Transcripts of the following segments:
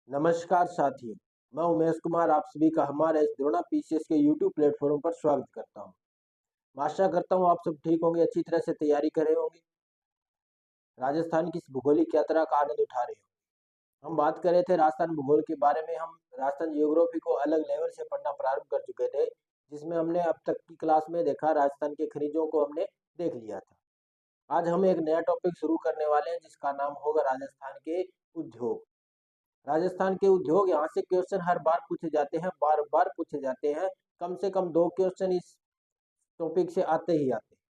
नमस्कार साथियों, मैं उमेश कुमार आप सभी का हमारे इस द्रोणा पीसीएस के यूट्यूब प्लेटफॉर्म पर स्वागत करता हूं। मैं आशा करता हूं आप सब ठीक होंगे, अच्छी तरह से तैयारी कर रहे होंगे, राजस्थान की इस भौगोलिक यात्रा का आनंद उठा रहे हो। हम बात कर रहे थे राजस्थान भूगोल के बारे में। हम राजस्थान जियोग्राफी को अलग लेवल से पढ़ना प्रारंभ कर चुके थे, जिसमें हमने अब तक की क्लास में देखा राजस्थान के खनिजों को हमने देख लिया था। आज हम एक नया टॉपिक शुरू करने वाले हैं जिसका नाम होगा राजस्थान के उद्योग। राजस्थान के उद्योग, यहाँ से क्वेश्चन हर बार पूछे जाते हैं, बार बार पूछे जाते हैं। कम से कम 2 क्वेश्चन इस टॉपिक से आते ही आते हैं।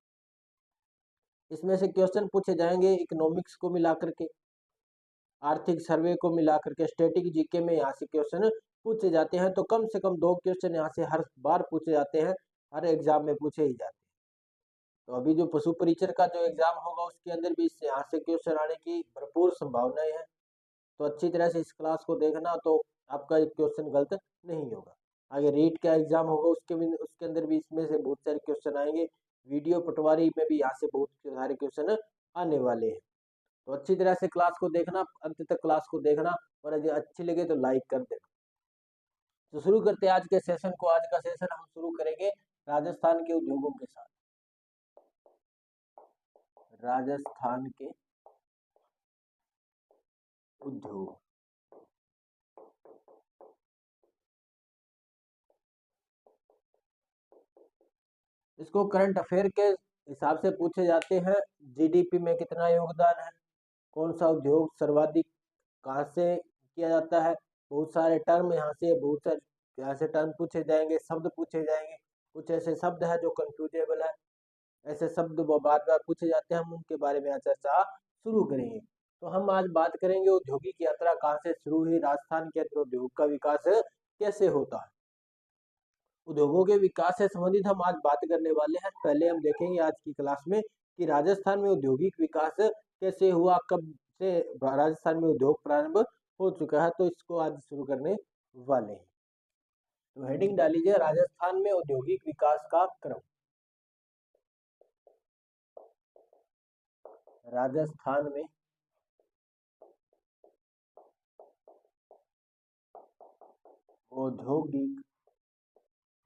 इसमें से क्वेश्चन पूछे जाएंगे इकोनॉमिक्स को मिलाकर के, आर्थिक सर्वे को मिलाकर के, स्टैटिक जीके में यहाँ से क्वेश्चन पूछे जाते हैं। तो कम से कम 2 क्वेश्चन यहाँ से हर बार पूछे जाते हैं, हर एग्जाम में पूछे ही जाते हैं। तो अभी जो पशु परिचर का जो एग्जाम होगा उसके अंदर भी इससे यहाँ से क्वेश्चन आने की भरपूर संभावनाएं हैं। तो अच्छी तरह से इस क्लास को देखना, तो आपका एक क्वेश्चन गलत नहीं होगा। आगे रीट का एग्जाम होगा, उसके अंदर भी इसमें से बहुत सारे क्वेश्चन आएंगे। वीडियो पटवारी में भी यहाँ से बहुत सारे क्वेश्चन आने वाले हैं। तो अच्छी तरह से क्लास को देखना, अंत तक क्लास को देखना, और यदि अच्छी लगे तो लाइक कर देना। तो शुरू करते हैं आज के सेशन को। आज का सेशन हम शुरू करेंगे राजस्थान के उद्योगों के साथ। राजस्थान के उद्योग, इसको करंट अफेयर के हिसाब से पूछे जाते हैं। जीडीपी में कितना योगदान है, कौन सा उद्योग सर्वाधिक कहाँ से किया जाता है। बहुत सारे टर्म यहाँ से, बहुत सारे यहाँ से टर्म पूछे जाएंगे, शब्द पूछे जाएंगे। कुछ ऐसे शब्द है जो कंफ्यूजेबल है, ऐसे शब्द वो बार बार पूछे जाते हैं। हम उनके बारे में आज चर्चा शुरू करेंगे। तो हम आज बात करेंगे औद्योगिक यात्रा कहाँ से शुरू हुई, राजस्थान के अंदर उद्योग का विकास कैसे होता है। उद्योगों के विकास से संबंधित हम आज बात करने वाले हैं। पहले हम देखेंगे आज की क्लास में कि राजस्थान में औद्योगिक विकास कैसे हुआ, कब से राजस्थान में उद्योग प्रारंभ हो चुका है। तो इसको आज शुरू करने वाले हैं। तो हेडिंग डालीजिए, राजस्थान में औद्योगिक विकास का क्रम। राजस्थान में औद्योगिक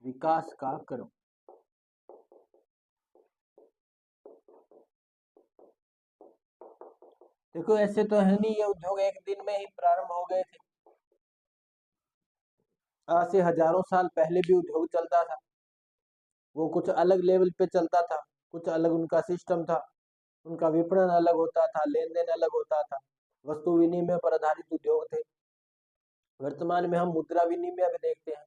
विकास का क्रम। देखो, ऐसे तो है नहीं ये उद्योग एक दिन में ही प्रारंभ हो गए थे। आज से हजारों साल पहले भी उद्योग चलता था। वो कुछ अलग लेवल पे चलता था, कुछ अलग उनका सिस्टम था, उनका विपणन अलग होता था, लेन देन अलग होता था, वस्तु विनिमय पर आधारित उद्योग थे। वर्तमान में हम मुद्रा विनिमय भी देखते हैं।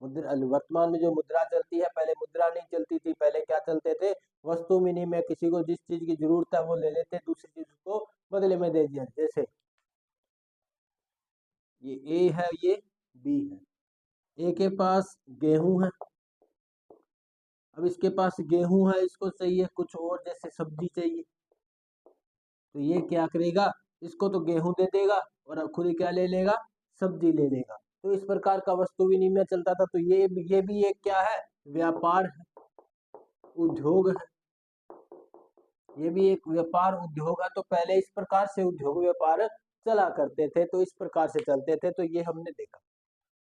मुद्रा, वर्तमान में जो मुद्रा चलती है, पहले मुद्रा नहीं चलती थी। पहले क्या चलते थे, वस्तु विनिमय। किसी को जिस चीज की जरूरत है वो ले लेते, दूसरी चीज को बदले में दे दिया। जैसे ये ए है, ये बी है। ए के पास गेहूं है, अब इसके पास गेहूं है, इसको चाहिए कुछ और, जैसे सब्जी चाहिए। तो ये क्या करेगा, इसको तो गेहूं दे देगा और अब खुद ही क्या ले लेगा, सब्जी ले लेगा। तो इस प्रकार का वस्तु विनिमय चलता था। तो ये भी एक क्या है, व्यापार है, उद्योग है। ये भी एक व्यापार उद्योग है। तो पहले इस प्रकार से उद्योग व्यापार चला करते थे, तो इस प्रकार से चलते थे। तो ये हमने देखा।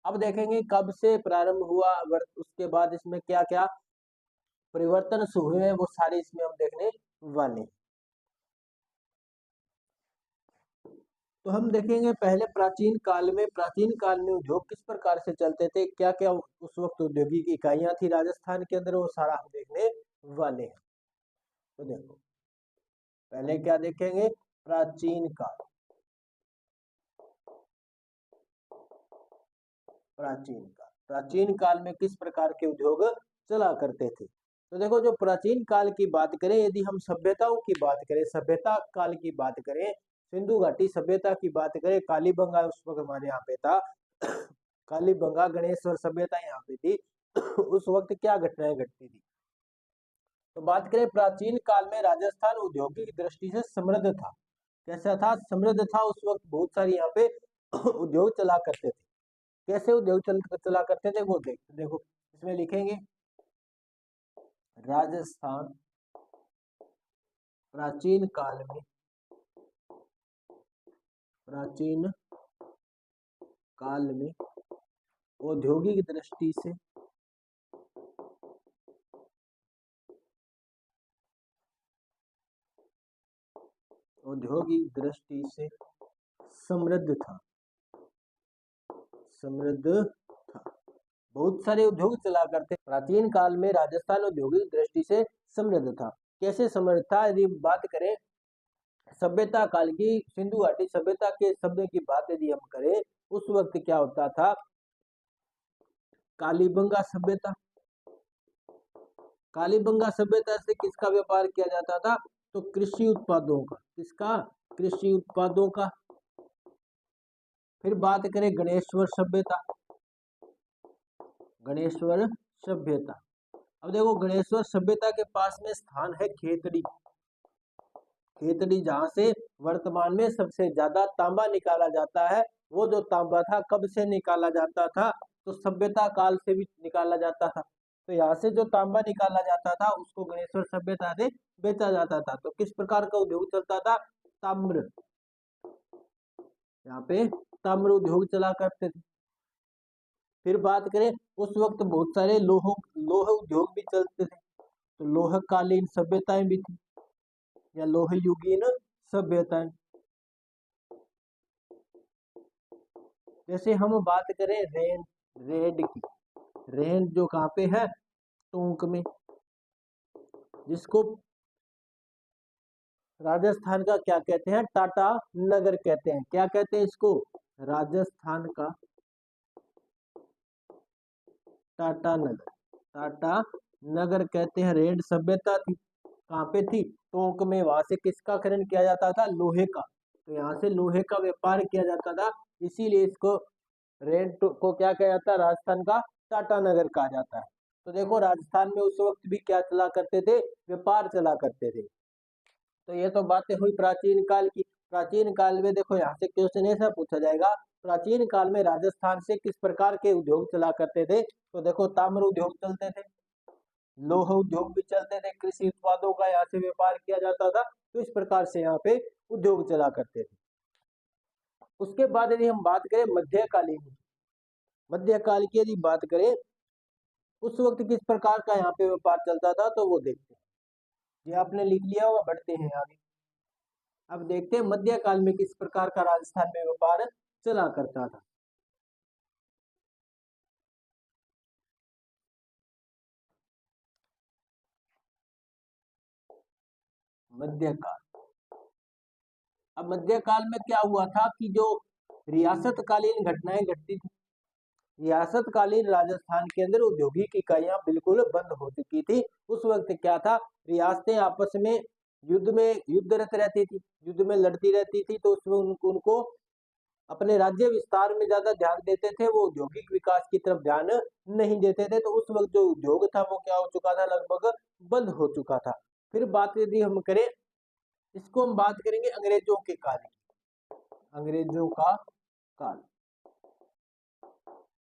अब देखेंगे कब से प्रारंभ हुआ, उसके बाद इसमें क्या क्या परिवर्तन हुए हैं, वो सारे इसमें हम देखने वाले हैं। तो हम देखेंगे पहले प्राचीन काल में। प्राचीन काल में उद्योग किस प्रकार से चलते थे, क्या क्या उस वक्त औद्योगिक इकाइयां थी राजस्थान के अंदर, वो सारा हम देखने वाले हैं। तो देखो, पहले क्या देखेंगे, प्राचीन काल। प्राचीन काल में किस प्रकार के उद्योग चला करते थे। तो देखो, जो प्राचीन काल की बात करें, यदि हम सभ्यताओं की बात करें, सभ्यता काल की बात करें, सिंधु घाटी सभ्यता की बात करें, कालीबंगा उस वक्त हमारे यहाँ पे था। कालीबंगा गणेश्वर सभ्यता यहाँ पे थी। उस वक्त क्या घटनाएं घटती थी। तो बात करें प्राचीन काल में, राजस्थान औद्योगिक दृष्टि से समृद्ध था। कैसा था, समृद्ध था। उस वक्त बहुत सारी यहाँ पे उद्योग चला करते थे। कैसे उद्योग चला करते थे वो देखते। देखो, इसमें लिखेंगे राजस्थान प्राचीन काल में, प्राचीन काल में औद्योगिक दृष्टि से समृद्ध था। बहुत सारे उद्योग चला करते। प्राचीन काल में राजस्थान औद्योगिक दृष्टि से समृद्ध था। कैसे समृद्ध था? यदि बात करें सभ्यता काल की, सिंधु घाटी सभ्यता के शब्द की बात यदि हम करें, उस वक्त क्या होता था? कालीबंगा सभ्यता से किसका व्यापार किया जाता था? तो कृषि उत्पादों का। किसका? कृषि उत्पादों का। फिर बात करें गणेश्वर सभ्यता। अब देखो, गणेश्वर सभ्यता के पास में स्थान है खेतड़ी, जहां से वर्तमान में सबसे ज्यादा तांबा निकाला जाता है। वो जो तांबा था कब से निकाला जाता था? तो सभ्यता काल से भी निकाला जाता था। तो यहाँ से जो तांबा निकाला जाता था उसको गणेश्वर सभ्यता से बेचा जाता था। तो किस प्रकार का उद्योग चलता था? ताम्र, यहाँ पे ताम्र उद्योग चला करते थे। फिर बात करें, उस वक्त बहुत सारे लोह उद्योग भी चलते थे। तो लोहकालीन सभ्यताएं भी थी, या लोह युगीन सभ्यताएं। जैसे हम बात करें रेड की, रेन जो कहाँ पे है? टोंक में, जिसको राजस्थान का क्या कहते हैं? टाटा नगर कहते हैं। क्या कहते हैं इसको? राजस्थान का टाटा नगर कहते हैं। रेड सभ्यता थी, कहाँ पे थी? टोंक में। वहां से किसका खनन किया जाता था? लोहे का। तो यहाँ से लोहे का व्यापार किया जाता था, इसीलिए इसको रेड को क्या कहा जाता है? राजस्थान का टाटा नगर कहा जाता है। तो देखो, राजस्थान में उस वक्त भी क्या चला करते थे? व्यापार चला करते थे। तो ये तो बातें हुई प्राचीन काल की। प्राचीन काल में देखो, यहाँ से क्वेश्चन ऐसा पूछा जाएगा, प्राचीन काल में राजस्थान से किस प्रकार के उद्योग चला करते थे? तो देखो, ताम्र उद्योग चलते थे, लोह उद्योग भी चलते थे, कृषि उत्पादों का यहाँ से व्यापार किया जाता था। तो इस प्रकार से यहाँ पे उद्योग चला करते थे। उसके बाद यदि हम बात करें मध्यकाल की यदि बात करें, उस वक्त किस प्रकार का यहाँ पे व्यापार चलता था, तो वो देखते हैं। ये आपने लिख लिया होगा, बढ़ते हैं आगे। अब देखते हैं मध्यकाल में किस प्रकार का राजस्थान में व्यापार चला करता था। मध्यकाल। अब मध्यकाल में क्या हुआ था कि जो रियासतकालीन घटनाएं घटती थी, रियासतकालीन राजस्थान के अंदर औद्योगिक इकाइयां बिल्कुल बंद हो चुकी थी। उस वक्त क्या था? रियासतें आपस में युद्धरत रहती थी, युद्ध में लड़ती रहती थी। तो उसमें उनको अपने राज्य विस्तार में ज्यादा ध्यान देते थे, वो औद्योगिक विकास की तरफ ध्यान नहीं देते थे। तो उस वक्त जो उद्योग था वो क्या हो चुका था? लगभग बंद हो चुका था। फिर बात यदि हम करें, इसको हम बात करेंगे अंग्रेजों के काल की। अंग्रेजों का काल,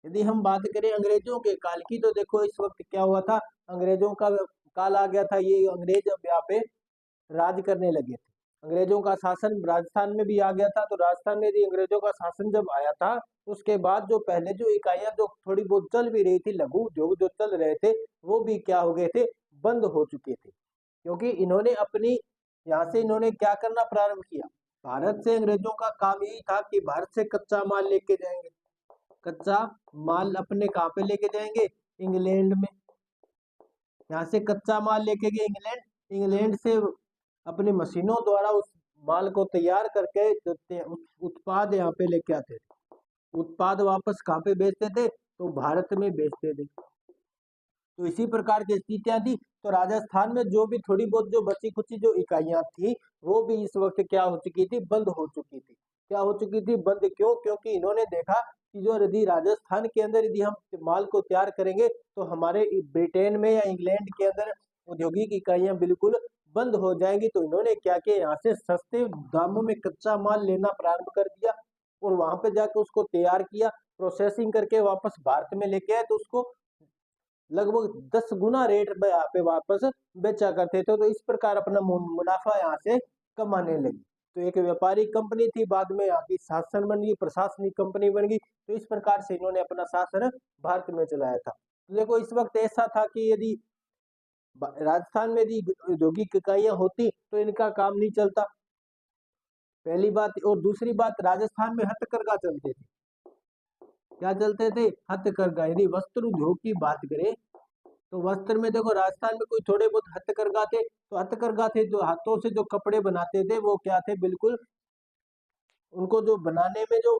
यदि हम बात करें अंग्रेजों के काल की, तो देखो इस वक्त क्या हुआ था? अंग्रेजों का काल आ गया था। ये अंग्रेज अब यहाँ पे राज करने लगे थे। अंग्रेजों का शासन राजस्थान में भी आ गया था। तो राजस्थान में भी अंग्रेजों का शासन जब आया था, उसके बाद जो पहले जो इकाइयां जो थोड़ी बहुत चल भी रही थी, लघु उद्योग जो चल रहे थे, वो भी क्या हो गए थे? बंद हो चुके थे। क्योंकि इन्होंने अपनी यहाँ से इन्होंने क्या करना प्रारंभ किया? भारत से अंग्रेजों का काम यही था कि भारत से कच्चा माल लेके जाएंगे। कच्चा माल अपने कहाँ पे लेके जाएंगे? इंग्लैंड में। यहाँ से कच्चा माल लेके गए इंग्लैंड, इंग्लैंड से अपनी मशीनों द्वारा उस माल को तैयार करके उत्पाद यहाँ पे लेके आते थे। उत्पाद वापस कहाँ पे बेचते थे? तो भारत में बेचते थे। तो इसी प्रकार की स्थितियां थी। तो राजस्थान में जो भी थोड़ी बहुत जो बची खुची जो इकाइयां थी, वो भी इस वक्त क्या हो चुकी थी? बंद हो चुकी थी। क्या हो चुकी थी? बंद। क्यों? क्योंकि इन्होंने देखा कि जो यदि राजस्थान के अंदर यदि हम माल को तैयार करेंगे, तो हमारे ब्रिटेन में या इंग्लैंड के अंदर औद्योगिक इकाइयां बिल्कुल बंद हो जाएंगी। तो इन्होंने क्या किया? यहाँ से सस्ते दामों में कच्चा माल लेना प्रारंभ कर दिया, और वहां पे जाकर उसको तैयार किया, प्रोसेसिंग करके वापस भारत में लेके आए। तो उसको लगभग 10 गुना रेट में यहाँ पे वापस बेचा करते थे। तो इस प्रकार अपना मुनाफा यहाँ से कमाने लगे। तो एक व्यापारिक कंपनी थी, बाद में यहाँ की शासन बन गई, प्रशासनिक कंपनी बन गई। तो इस प्रकार से इन्होंने अपना शासन भारत में चलाया था। तो देखो इस वक्त ऐसा था कि यदि राजस्थान में यदि औद्योगिक इकाइयां होती तो इनका काम नहीं चलता, पहली बात। और दूसरी बात, राजस्थान में हथकरघा चलते थे। क्या चलते थे? हथकरघा। यदि वस्त्र उद्योग की बात करें तो वस्त्र में देखो राजस्थान में कोई थोड़े बहुत हथकरघा थे। तो हथकरघा थे, जो हाथों से जो कपड़े बनाते थे वो क्या थे, बिल्कुल उनको जो बनाने में जो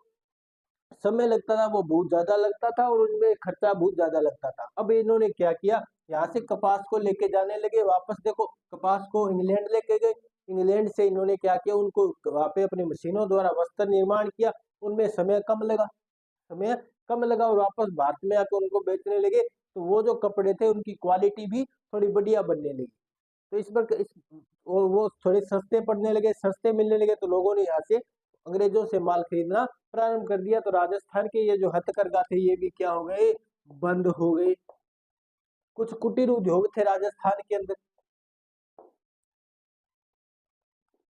समय लगता था वो बहुत ज्यादा लगता था और उनमें खर्चा बहुत ज्यादा लगता था। अब इन्होंने क्या किया, यहाँ से कपास को लेके जाने लगे वापस। देखो कपास को इंग्लैंड लेके गए, इंग्लैंड से इन्होंने क्या किया, उनको वहां पे अपनी मशीनों द्वारा वस्त्र निर्माण किया। उनमें समय कम लगा, समय कम लगा और वापस भारत में आकर उनको बेचने लगे। तो वो जो कपड़े थे उनकी क्वालिटी भी थोड़ी बढ़िया बनने लगी। तो इस पर और वो थोड़े सस्ते पड़ने लगे, सस्ते मिलने लगे। तो लोगों ने यहाँ से अंग्रेजों से माल खरीदना प्रारंभ कर दिया। तो राजस्थान के ये जो हथकरघा थे ये भी क्या हो गए, बंद हो गए। कुछ कुटीर उद्योग थे राजस्थान के अंदर,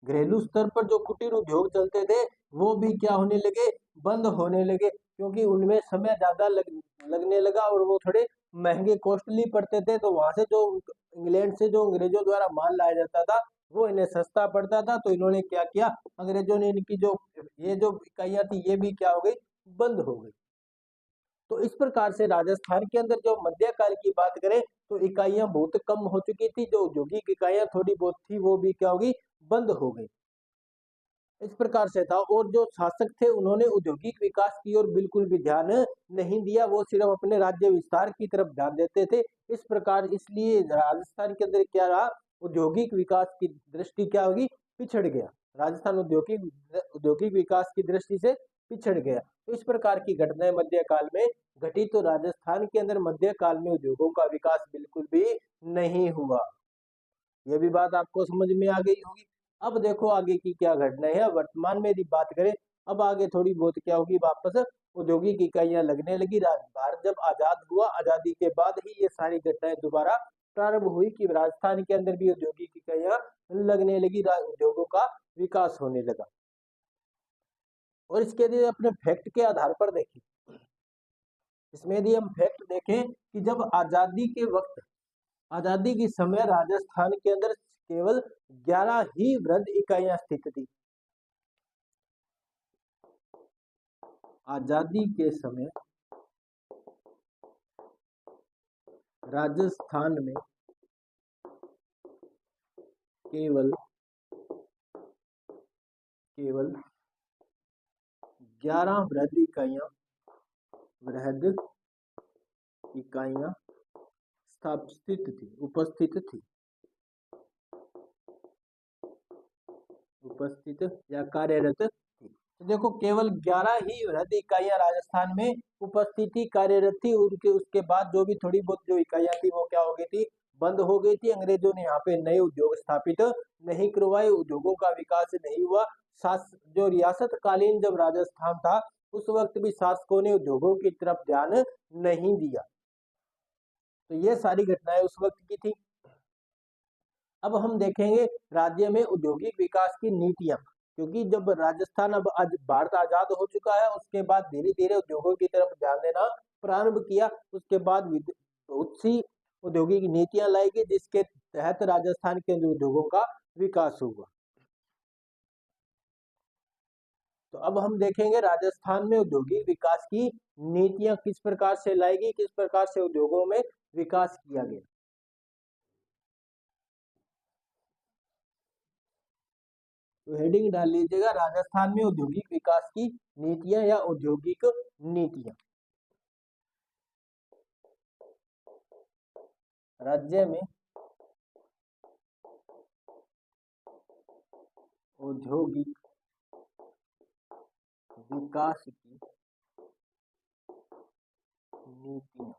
घरेलू स्तर पर जो कुटीर उद्योग चलते थे वो भी क्या होने लगे, बंद होने लगे। क्योंकि उनमें समय ज्यादा लगने लगा और वो थोड़े महंगे कॉस्टली पड़ते थे। तो वहां से जो इंग्लैंड से जो अंग्रेजों द्वारा माल लाया जाता था वो इन्हें सस्ता पड़ता था। तो इन्होंने क्या किया, अंग्रेजों ने इनकी जो ये जो इकाइयां थी ये भी क्या हो गई, बंद हो गई। तो इस प्रकार से राजस्थान के अंदर जो मध्यकाल की बात करें तो इकाइयां बहुत कम हो चुकी थी। जो औद्योगिक इकाइयां थोड़ी बहुत थी वो भी क्या होगी, बंद हो गई। इस प्रकार से था। और जो शासक थे उन्होंने औद्योगिक विकास की ओर बिल्कुल भी ध्यान नहीं दिया, वो सिर्फ अपने राज्य विस्तार की तरफ ध्यान देते थे। इस प्रकार इसलिए राजस्थान के अंदर क्या रहा, औद्योगिक विकास की दृष्टि क्या होगी, पिछड़ गया। राजस्थान औद्योगिक औद्योगिक विकास की दृष्टि से पिछड़ गया। तो इस प्रकार की घटनाएं मध्यकाल में घटी। तो राजस्थान के अंदर मध्यकाल में उद्योगों का विकास बिल्कुल भी नहीं हुआ। ये भी बात आपको समझ में आ गई होगी। अब देखो आगे की क्या घटना है वर्तमान में यदि बात करें। अब आगे थोड़ी बहुत क्या होगी, वापस औद्योगिक इकाइयां लगने लगी। भारत जब आजाद हुआ, आजादी के बाद ही ये सारी घटनाएं दोबारा प्रारंभ हुई कि राजस्थान के अंदर भी औद्योगिक इकाइयां लगने लगी, उद्योगों का विकास होने लगा। और इसके लिए अपने फैक्ट के आधार पर देखें, इसमें यदि हम फैक्ट देखें कि जब आजादी के वक्त, आजादी के समय राजस्थान के अंदर केवल 11 ही वृहद इकाइयां स्थित थी। आजादी के समय राजस्थान में केवल 11 वृहद इकाइयां स्थापित थी, उपस्थित या कार्यरत थी। तो देखो केवल 11 ही वृहद इकाइयां राजस्थान में उपस्थित थी, कार्यरत थी। उनके उसके बाद जो भी थोड़ी बहुत जो इकाइयां थी वो क्या हो गई थी, बंद हो गई थी। अंग्रेजों ने यहाँ पे नए उद्योग स्थापित नहीं करवाए, उद्योगों का विकास नहीं हुआ। जो रियासत कालीन जब राजस्थान था उस वक्त भी शासकों ने उद्योगों की तरफ ध्यान नहीं दिया। तो ये सारी घटनाएं उस वक्त की थी। अब हम देखेंगे राज्य में औद्योगिक विकास की नीतियां। क्योंकि जब राजस्थान अब आज भारत आजाद हो चुका है उसके बाद धीरे धीरे उद्योगों की तरफ ध्यान देना प्रारंभ किया। उसके बाद बहुत सी औद्योगिक नीतियां लाई गई जिसके तहत राजस्थान के उद्योगों का विकास हुआ। तो अब हम देखेंगे राजस्थान में औद्योगिक विकास की नीतियां किस प्रकार से लाई गई, किस प्रकार से उद्योगों में विकास किया गया। तो हेडिंग डाल लीजिएगा, राजस्थान में औद्योगिक विकास की नीतियां या औद्योगिक नीतियां। राज्य में औद्योगिक विकास की नीतियां।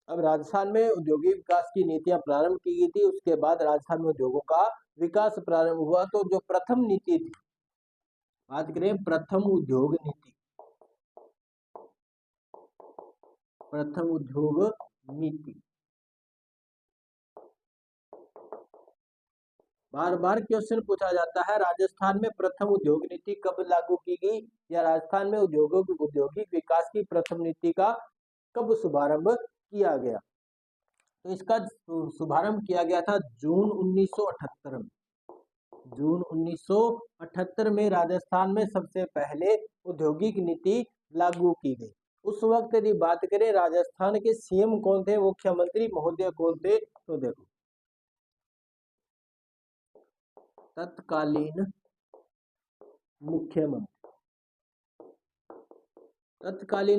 अब राजस्थान में औद्योगिक विकास की नीतियां प्रारंभ की गई थी। उसके बाद राजस्थान में उद्योगों का विकास प्रारंभ हुआ। तो जो प्रथम नीति थी, बात करें प्रथम उद्योग नीति, प्रथम उद्योग नीति। बार बार क्वेश्चन पूछा जाता है, राजस्थान में प्रथम उद्योग नीति कब लागू की गई, या राजस्थान में औद्योगिक विकास की प्रथम नीति का कब शुभारंभ किया गया। तो इसका शुभारंभ किया गया था जून 1978 में। जून 1978 में राजस्थान में सबसे पहले औद्योगिक नीति लागू की गई। उस वक्त यदि बात करें राजस्थान के सीएम कौन थे, मुख्यमंत्री महोदय कौन थे, तो देखो तत्कालीन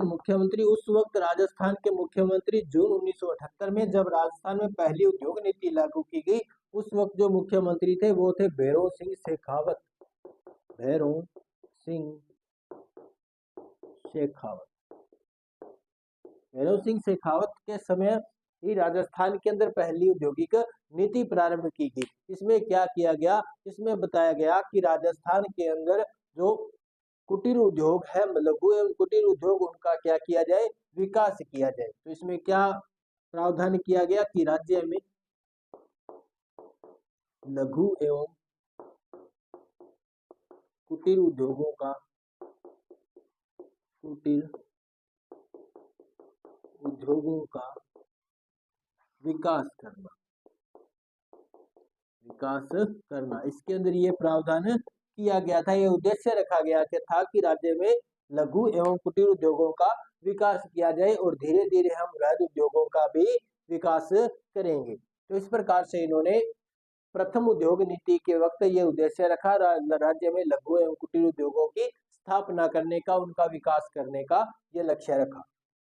मुख्यमंत्री उस वक्त राजस्थान के मुख्यमंत्री जून 1978 में जब राजस्थान में पहली उद्योग नीति लागू की गई, उस वक्त जो मुख्यमंत्री थे वो थे भैरों सिंह शेखावत। भैरों सिंह शेखावत के समय ही राजस्थान के अंदर पहली औद्योगिक नीति प्रारंभ की गई। इसमें क्या किया गया, इसमें बताया गया कि राजस्थान के अंदर जो कुटीर उद्योग है, लघु एवं कुटीर उद्योग, उनका क्या किया जाए, विकास किया जाए। तो इसमें क्या प्रावधान किया गया कि राज्य में लघु एवं कुटीर उद्योगों का विकास करना। इसके अंदर ये प्रावधान किया गया था, ये उद्देश्य रखा गया था कि राज्य में लघु एवं कुटीर उद्योगों का विकास किया जाए और धीरे धीरे हम वृहद उद्योगों का भी विकास करेंगे। तो इस प्रकार से इन्होंने प्रथम उद्योग नीति के वक्त ये उद्देश्य रखा, राज्य में लघु एवं कुटीर उद्योगों की स्थापना करने का, उनका विकास करने का ये लक्ष्य रखा।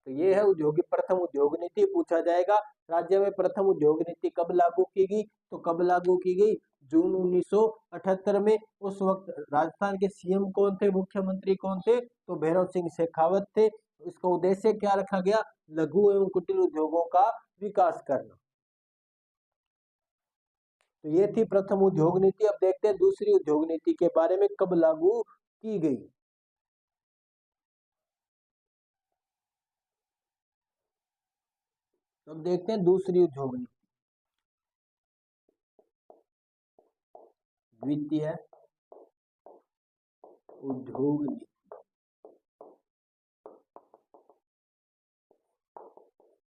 तो ये है प्रथम उद्योग नीति। पूछा जाएगा राज्य में प्रथम उद्योग नीति कब लागू की गई, तो कब लागू की गई, जून 1978 में। उस वक्त राजस्थान के सीएम कौन थे, मुख्यमंत्री कौन थे, तो भैरव सिंह शेखावत थे। इसका उद्देश्य क्या रखा गया, लघु एवं कुटीर उद्योगों का विकास करना। तो ये थी प्रथम उद्योग नीति। अब देखते हैं दूसरी उद्योग नीति के बारे में, कब लागू की गई। तो अब देखते हैं दूसरी उद्योग नीति। द्वितीय उद्योग नीति।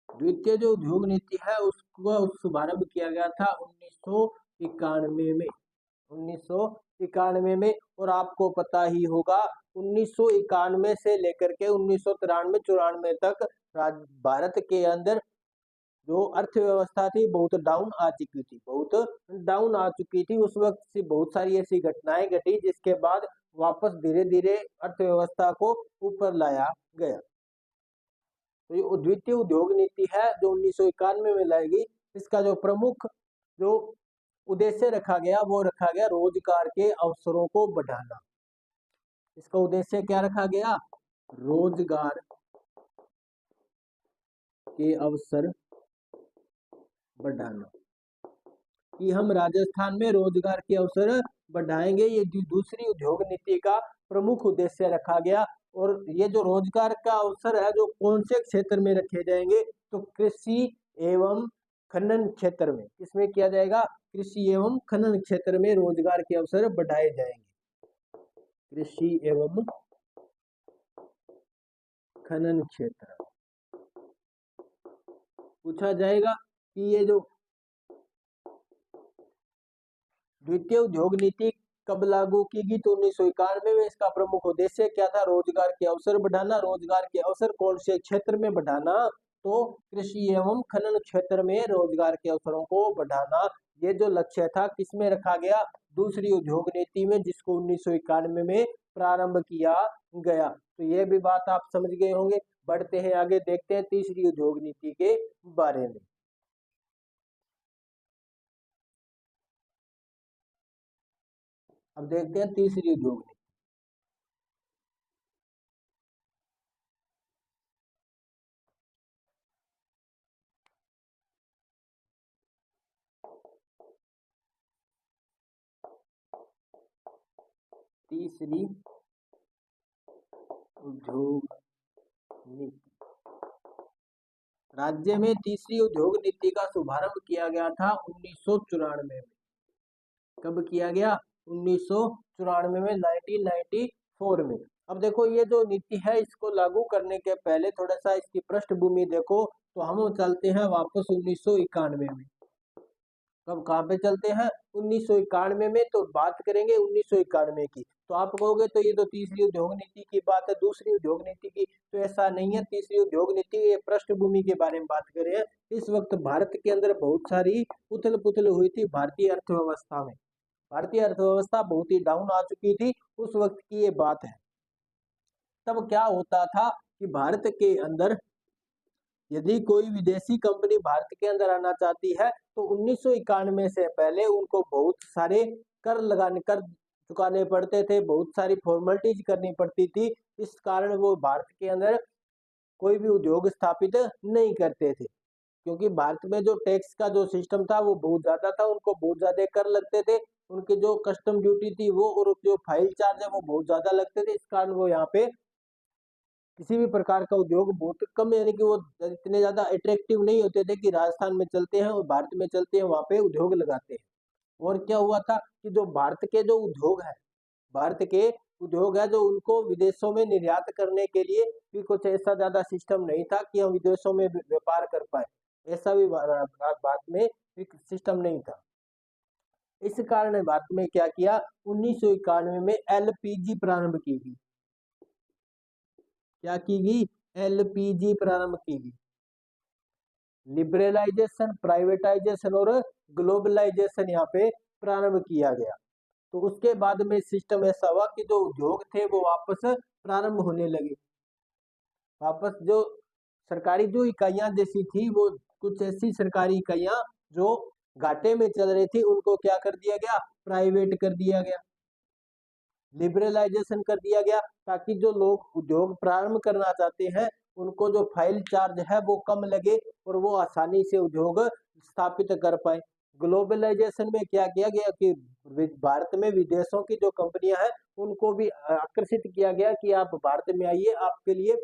द्वितीय जो उद्योग नीति है उसको शुभारंभ किया गया था 1991 में। 1991 में। और आपको पता ही होगा 1991 से लेकर के 1993-94 तक भारत के अंदर जो अर्थव्यवस्था थी बहुत डाउन आ चुकी थी। उस वक्त से बहुत सारी ऐसी घटनाएं घटी जिसके बाद वापस धीरे धीरे अर्थव्यवस्था को ऊपर लाया गया। तो ये द्वितीय उद्योग नीति है जो 1991 में लाई गई। इसका जो प्रमुख जो उद्देश्य रखा गया वो रखा गया रोजगार के अवसरों को बढ़ाना। इसका उद्देश्य क्या रखा गया, रोजगार के अवसर बढ़ाना, कि हम राजस्थान में रोजगार के अवसर बढ़ाएंगे। ये दूसरी उद्योग नीति का प्रमुख उद्देश्य रखा गया। और ये जो रोजगार का अवसर है जो कौन से क्षेत्र में रखे जाएंगे, तो कृषि एवं खनन क्षेत्र में। इसमें किया जाएगा, कृषि एवं खनन क्षेत्र में रोजगार के अवसर बढ़ाए जाएंगे। कृषि एवं खनन क्षेत्र। पूछा जाएगा कि ये जो द्वितीय उद्योग नीति कब लागू की गई, तो 1991 में। इसका प्रमुख उद्देश्य क्या था, रोजगार के अवसर बढ़ाना। रोजगार के अवसर कौन से क्षेत्र में बढ़ाना, तो कृषि एवं खनन क्षेत्र में रोजगार के अवसरों को बढ़ाना। ये जो लक्ष्य था किसमें रखा गया, दूसरी उद्योग नीति में, जिसको 1991 में प्रारंभ किया गया। तो ये भी बात आप समझ गए होंगे। बढ़ते हैं आगे, देखते हैं तीसरी उद्योग नीति के बारे में। अब देखते हैं तीसरी उद्योग नीति। तीसरी उद्योग नीति राज्य में तीसरी उद्योग नीति का शुभारंभ किया गया था 1994 में। कब किया गया? 1994 में, 1994 में। अब देखो ये जो नीति है इसको लागू करने के पहले थोड़ा सा इसकी पृष्ठभूमि देखो, तो हम चलते हैं वापस 1991 में। कब कहाँ पे चलते हैं? 1991 में। तो बात करेंगे 1991 की, तो आप कहोगे तो ये तो तीसरी उद्योग नीति की बात है, दूसरी उद्योग नीति की, तो ऐसा नहीं है। तीसरी उद्योग नीति ये पृष्ठभूमि के बारे में बात कर रहे हैं। इस वक्त भारत के अंदर बहुत सारी उथल पुथल हुई थी भारतीय अर्थव्यवस्था में। भारतीय अर्थव्यवस्था बहुत ही डाउन आ चुकी थी, उस वक्त की ये बात है। तब क्या होता था कि भारत के अंदर यदि कोई विदेशी कंपनी भारत के अंदर आना चाहती है तो 1991 से पहले उनको बहुत सारे कर चुकाने पड़ते थे, बहुत सारी फॉर्मेलिटीज करनी पड़ती थी। इस कारण वो भारत के अंदर कोई भी उद्योग स्थापित नहीं करते थे, क्योंकि भारत में जो टैक्स का जो सिस्टम था वो बहुत ज्यादा था, उनको बहुत ज्यादा कर लगते थे, उनकी जो कस्टम ड्यूटी थी वो और जो फाइल चार्ज है वो बहुत ज्यादा लगते थे। इस कारण वो यहाँ पे किसी भी प्रकार का उद्योग बहुत कम, यानी कि वो इतने ज्यादा अट्रैक्टिव नहीं होते थे कि राजस्थान में चलते हैं और भारत में चलते हैं वहां पे उद्योग लगाते हैं। और क्या हुआ था कि जो भारत के जो उद्योग है, भारत के उद्योग है जो उनको विदेशों में निर्यात करने के लिए भी कुछ ऐसा ज्यादा सिस्टम नहीं था कि हम विदेशों में व्यापार कर पाए, ऐसा भी भारत में सिस्टम नहीं था। इस कारण भारत में क्या किया, 1991 में एलपीजी प्रारंभ की गई। क्या की गई? एलपीजी प्रारंभ की गई। लिबरलाइजेशन, प्राइवेटाइजेशन और ग्लोबलाइजेशन यहाँ पे प्रारंभ किया गया। तो उसके बाद में सिस्टम ऐसा हुआ कि जो उद्योग थे वो वापस प्रारंभ होने लगे। वापस जो सरकारी जो इकाइयां जैसी थी, वो कुछ ऐसी सरकारी इकाइयां जो घाटे में चल रही थी उनको क्या कर दिया गया? प्राइवेट कर दिया गया, लिबरलाइजेशन कर दिया गया, ताकि जो लोग उद्योग प्रारंभ करना चाहते हैं उनको जो फाइल चार्ज है वो कम लगे और वो आसानी से उद्योग स्थापित कर पाए। ग्लोबलाइजेशन में क्या किया गया कि भारत में विदेशों की जो कंपनियां हैं उनको भी आकर्षित किया गया कि आप भारत में आइए, आपके लिए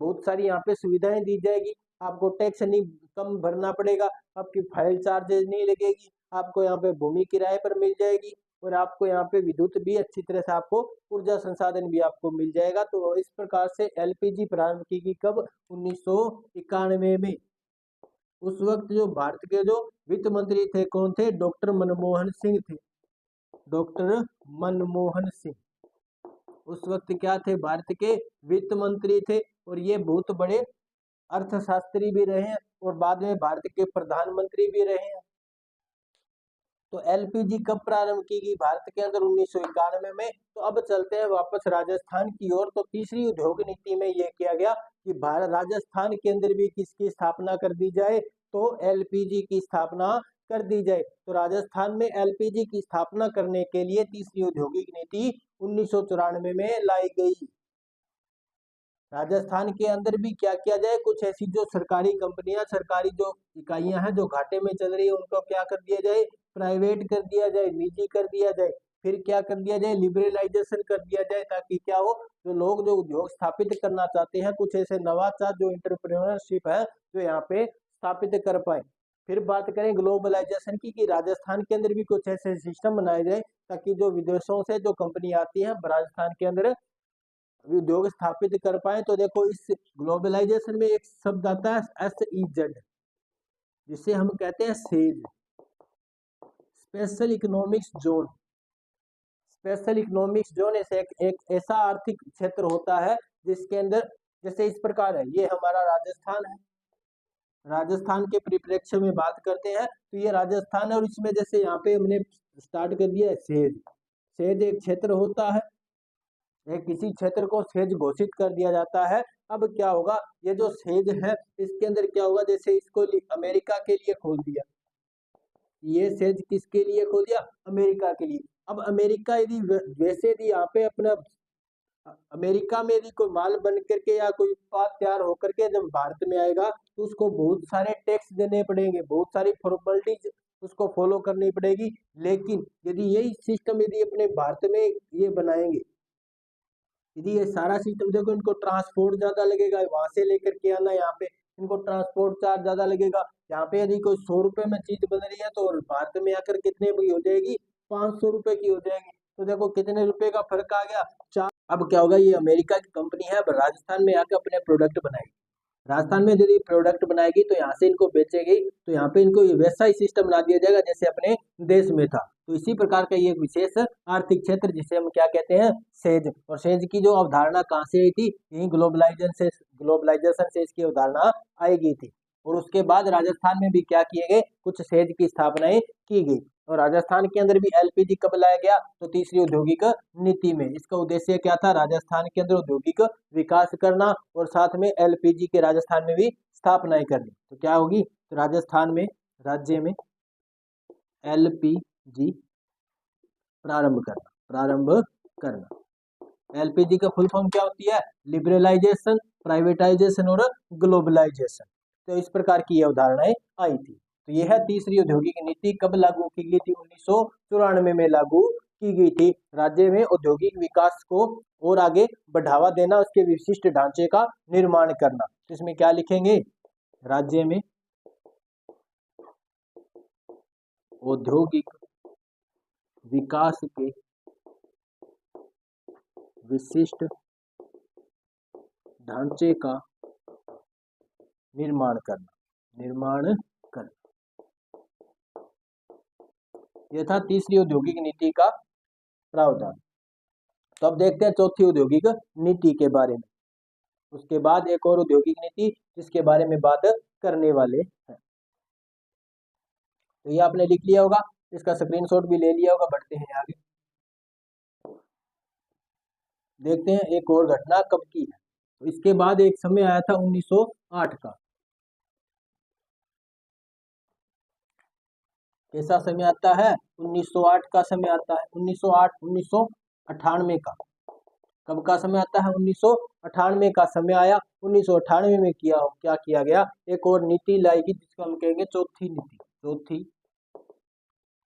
बहुत सारी यहाँ पे सुविधाएं दी जाएगी, आपको टैक्स नहीं कम भरना पड़ेगा, आपकी फाइल चार्जेज नहीं लगेगी, आपको यहाँ पे भूमि किराए पर मिल जाएगी और आपको यहाँ पे विद्युत भी अच्छी तरह से, आपको ऊर्जा संसाधन भी आपको मिल जाएगा। तो इस प्रकार से एलपीजी प्रारंभ की गई। कब? 1991 में। उस वक्त जो भारत के जो वित्त मंत्री थे कौन थे? डॉक्टर मनमोहन सिंह थे। डॉक्टर मनमोहन सिंह उस वक्त क्या थे? भारत के वित्त मंत्री थे और ये बहुत बड़े अर्थशास्त्री भी रहे हैं और बाद में भारत के प्रधानमंत्री भी रहे हैं। तो एलपीजी कब प्रारंभ की गई भारत के अंदर? 1991 में। तो अब चलते हैं वापस राजस्थान की ओर। तो तीसरी उद्योग नीति में यह किया गया कि भारत राजस्थान के अंदर भी किसकी स्थापना कर दी जाए? तो एलपीजी की स्थापना कर दी जाए। तो राजस्थान में एलपीजी की स्थापना करने के लिए तीसरी औद्योगिक नीति 1994 में लाई गई। राजस्थान के अंदर भी क्या किया जाए, कुछ ऐसी जो सरकारी कंपनियां, सरकारी जो इकाइयां हैं जो घाटे में चल रही है उनको क्या कर दिया जाए? प्राइवेट कर दिया जाए, निजी कर दिया जाए। फिर क्या कर दिया जाए? लिबरलाइजेशन कर दिया जाए, ताकि क्या हो, जो लोग जो उद्योग स्थापित करना चाहते हैं, कुछ ऐसे नवाचार जो एंटरप्रेन्योरशिप है जो यहाँ पे स्थापित कर पाए। फिर बात करें ग्लोबलाइजेशन की, कि राजस्थान के अंदर भी कुछ ऐसे सिस्टम बनाए जाए ताकि जो विदेशों से जो कंपनी आती है राजस्थान के अंदर उद्योग स्थापित कर पाए। तो देखो इस ग्लोबलाइजेशन में एक शब्द आता है SEZ, जिसे हम कहते हैं says, special economics zone. Special economics zone एक ऐसा आर्थिक क्षेत्र होता है जिसके अंदर, जैसे इस प्रकार है, ये हमारा राजस्थान है। राजस्थान के परिप्रेक्ष्य में बात करते हैं तो ये राजस्थान है और इसमें जैसे यहाँ पे हमने स्टार्ट कर दिया है सेज। सेज एक क्षेत्र होता है, किसी क्षेत्र को सेज घोषित कर दिया जाता है। अब क्या होगा, ये जो सेज है इसके अंदर क्या होगा, जैसे इसको अमेरिका के लिए खोल दिया, ये सेज किसके लिए खोल दिया? अमेरिका के लिए। अब अमेरिका यदि वैसे यदि यहाँ पे अपना अमेरिका में यदि कोई माल बन करके या कोई उत्पाद तैयार होकर के जब भारत में आएगा तो उसको बहुत सारे टैक्स देने पड़ेंगे, बहुत सारी फॉर्मेलिटीज उसको फॉलो करनी पड़ेगी। लेकिन यदि यही सिस्टम यदि अपने भारत में ये बनाएंगे, यदि ये सारा सिस्टम, देखो इनको ट्रांसपोर्ट ज्यादा लगेगा, वहां से लेकर के आना यहाँ पे, इनको ट्रांसपोर्ट चार्ज ज्यादा लगेगा। यहाँ पे यदि कोई 100 रुपए में चीज बन रही है तो भारत में आकर कितने की हो जाएगी, 500 रुपए की हो जाएगी। तो देखो कितने रुपए का फर्क आ गया। अब क्या होगा, ये अमेरिका की कंपनी है, अब राजस्थान में आकर अपने प्रोडक्ट बनाएगी। राजस्थान में यदि प्रोडक्ट बनाएगी तो यहाँ से इनको बेचेगी, तो यहाँ पे इनको वैसा ही सिस्टम बना दिया जाएगा जैसे अपने देश में था। तो इसी प्रकार का ये एक विशेष आर्थिक क्षेत्र जिसे हम क्या कहते हैं, सेज। और सेज की जो अवधारणा कहाँ से आई थी, यही ग्लोबलाइजेशन से इसकी अवधारणा आई गई थी। और उसके बाद राजस्थान में भी क्या किए गए, कुछ सेज की स्थापनाएं की गई। और राजस्थान के अंदर भी एलपीजी कब लाया गया, तो तीसरी औद्योगिक नीति में। इसका उद्देश्य क्या था, राजस्थान के अंदर औद्योगिक विकास करना और साथ में एलपीजी के राजस्थान में भी स्थापनाएं करनी। तो क्या होगी, तो राजस्थान में, राज्य में एलपीजी प्रारंभ करना। एलपीजी का फुल फॉर्म क्या होती है, लिबरलाइजेशन, प्राइवेटाइजेशन और ग्लोबलाइजेशन। तो इस प्रकार की ये अवधारणाएं आई थी। तो यह है तीसरी औद्योगिक नीति। कब लागू की गई थी, 1994 में लागू की गई थी। राज्य में औद्योगिक विकास को और आगे बढ़ावा देना, उसके विशिष्ट ढांचे का निर्माण करना। तो इसमें क्या लिखेंगे, राज्य में औद्योगिक विकास के विशिष्ट ढांचे का निर्माण करना। यह था तीसरी औद्योगिक नीति का प्रावधान। तो अब देखते हैं चौथी औद्योगिक नीति के बारे में। उसके बाद एक और औद्योगिक नीति जिसके बारे में बात करने वाले हैं। तो ये आपने लिख लिया होगा, इसका स्क्रीनशॉट भी ले लिया होगा। बढ़ते हैं आगे, देखते हैं एक और घटना कब की है। तो इसके बाद एक समय आया था 1908 का। कैसा समय आता है, 1908 का समय आता है। 1998 का। कब का समय आता है, 1998 का समय आया। 1998 में क्या किया गया, एक और नीति लाई गई जिसको हम कहेंगे चौथी नीति, चौथी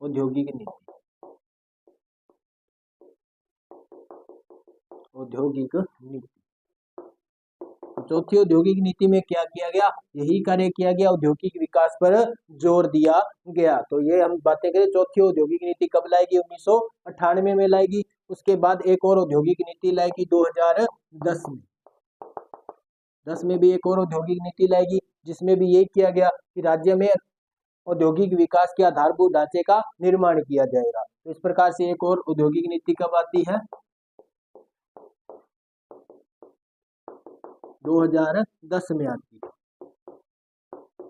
औद्योगिक नीति। औद्योगिक नीति, चौथी औद्योगिक नीति में क्या किया गया, यही कार्य किया गया, औद्योगिक विकास पर जोर दिया गया। तो ये हम बातें करें, चौथी औद्योगिक नीति कब लाएगी, 1998 में लाएगी। उसके बाद एक और औद्योगिक नीति लाएगी 2010 में। 10 में भी एक और औद्योगिक नीति लाएगी जिसमें भी ये किया गया कि राज्य में औद्योगिक विकास के आधारभूत ढांचे का निर्माण किया जाएगा। तो इस प्रकार से एक और औद्योगिक नीति कब आती है, 2010 में आती है।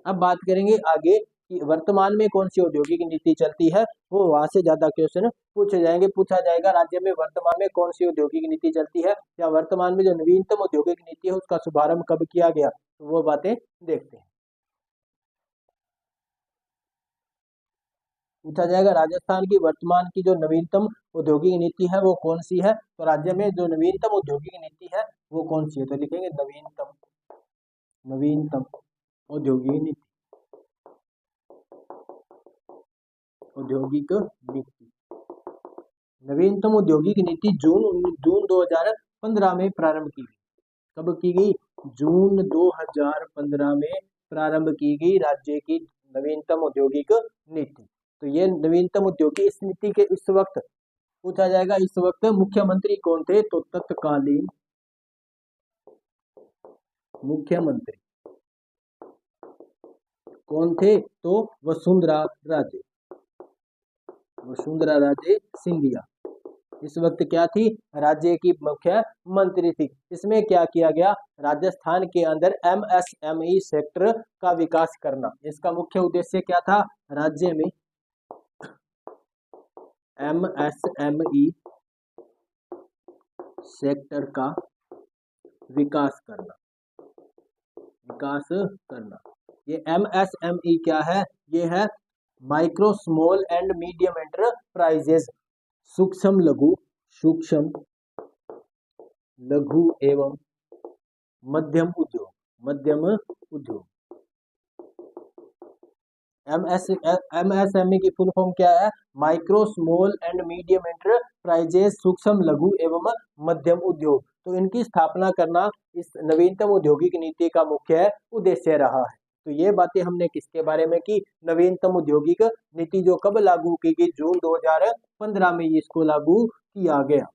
अब बात करेंगे आगे कि वर्तमान में कौन सी औद्योगिक नीति चलती है, वो वहां से ज्यादा क्वेश्चन पूछा जाएगा। राज्य में वर्तमान में कौन सी औद्योगिक नीति चलती है, या वर्तमान में जो नवीनतम औद्योगिक नीति है उसका शुभारंभ कब किया गया, तो वो बातें देखते हैं। पूछा जाएगा राजस्थान की वर्तमान की जो नवीनतम औद्योगिक नीति है वो कौन सी है। तो राज्य में जो नवीनतम औद्योगिक नीति है वो कौन सी है, तो लिखेंगे नवीनतम औद्योगिक नीति। नवीनतम औद्योगिक नीति जून 2015 में प्रारंभ की गई। कब की गई, जून 2015 में प्रारंभ की गई राज्य की नवीनतम औद्योगिक नीति। तो ये नवीनतम औद्योगिक इस नीति के इस वक्त पूछा जाएगा, इस वक्त मुख्यमंत्री कौन थे, तो तत्कालीन मुख्यमंत्री कौन थे, तो वसुंधरा राजे सिंधिया इस वक्त क्या थी, राज्य की मुख्यमंत्री थी। इसमें क्या किया गया, राजस्थान के अंदर एमएसएमई सेक्टर का विकास करना। इसका मुख्य उद्देश्य क्या था, राज्य में एमएसएमई सेक्टर का विकास करना। ये एमएसएमई क्या है, ये है micro small and medium enterprises, सूक्ष्म लघु एवं मध्यम उद्योग। MSME की फुल फॉर्म क्या है? Micro small and medium enterprises, सूक्ष्म लघु एवं मध्यम उद्योग। तो इनकी स्थापना करना इस नवीनतम औद्योगिक नीति का मुख्य उद्देश्य रहा है। तो ये बातें हमने किसके बारे में की? नवीनतम औद्योगिक नीति, जो कब लागू की गई? जून 2015 में इसको लागू किया गया।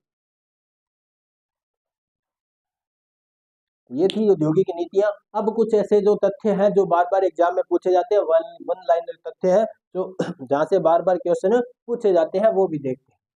ये थी औद्योगिक नीतियां। अब कुछ ऐसे जो तथ्य हैं जो बार बार एग्जाम में पूछे जाते हैं, वन वन लाइनर तथ्य है जो जहाँ से बार बार क्वेश्चन पूछे जाते हैं, वो भी देखते हैं।